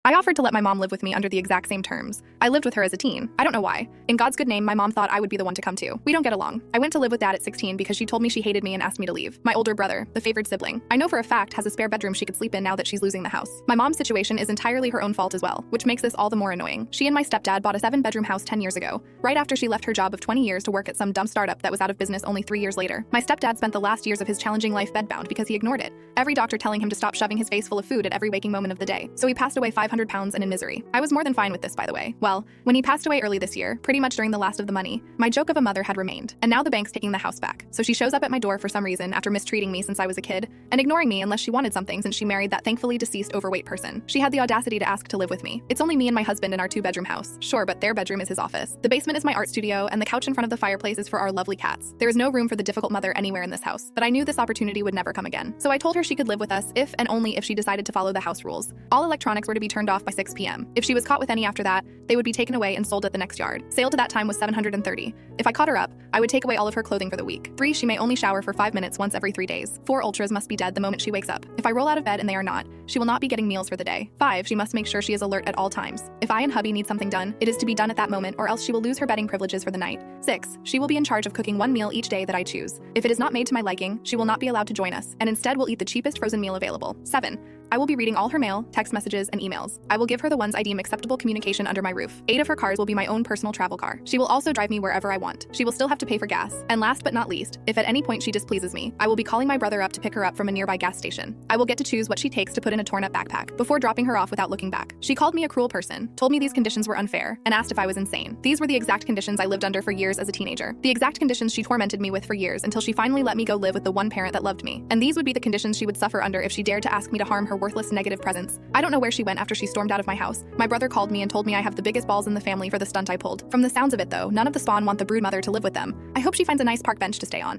I offered to let my mom live with me under the exact same terms. I lived with her as a teen. I don't know why. In God's good name, my mom thought I would be the one to come to. We don't get along. I went to live with Dad at 16 because she told me she hated me and asked me to leave. My older brother, the favored sibling, I know for a fact has a spare bedroom she could sleep in now that she's losing the house. My mom's situation is entirely her own fault as well, which makes this all the more annoying. She and my stepdad bought a 7-bedroom house 10 years ago, right after she left her job of 20 years to work at some dumb startup that was out of business only 3 years later. My stepdad spent the last years of his challenging life bedbound because he ignored it. Every doctor telling him to stop shoving his face full of food at every waking moment of the day. So he passed away 500 pounds and in misery. I was more than fine with this, by the way. Well, when he passed away early this year, pretty much during the last of the money, my joke of a mother had remained. And now the bank's taking the house back. So she shows up at my door for some reason after mistreating me since I was a kid, and ignoring me unless she wanted something since she married that thankfully deceased overweight person. She had the audacity to ask to live with me. It's only me and my husband in our 2-bedroom house. Sure, but their bedroom is his office. The basement is my art studio, and the couch in front of the fireplace is for our lovely cats. There is no room for the difficult mother anywhere in this house, but I knew this opportunity would never come again. So I told her she could live with us if and only if she decided to follow the house rules. All electronics were to be turned off by 6 p.m. If she was caught with any after that, they would be taken away and sold at the next yard. Sale to that time was $730. If I caught her up, I would take away all of her clothing for the week. 3, she may only shower for 5 minutes once every 3 days. 4, ultras must be dead the moment she wakes up. If I roll out of bed and they are not, she will not be getting meals for the day. 5, she must make sure she is alert at all times. If I and hubby need something done, it is to be done at that moment or else she will lose her bedding privileges for the night. 6, she will be in charge of cooking 1 meal each day that I choose. If it is not made to my liking, she will not be allowed to join us and instead will eat the cheapest frozen meal available. 7, I will be reading all her mail, text messages, and emails. I will give her the ones I deem acceptable communication under my roof. 8 of her cars will be my own personal travel car. She will also drive me wherever I want. She will still have to pay for gas. And last but not least, if at any point she displeases me, I will be calling my brother up to pick her up from a nearby gas station. I will get to choose what she takes to put in a torn-up backpack before dropping her off without looking back. She called me a cruel person, told me these conditions were unfair, and asked if I was insane. These were the exact conditions I lived under for years as a teenager. The exact conditions she tormented me with for years until she finally let me go live with the one parent that loved me. And these would be the conditions she would suffer under if she dared to ask me to harm her worthless negative presence. I don't know where she went after she stormed out of my house. My brother called me and told me I have the biggest balls in the family for the stunt I pulled. From the sounds of it though, none of the spawn want the brood mother to live with them. I hope she finds a nice park bench to stay on.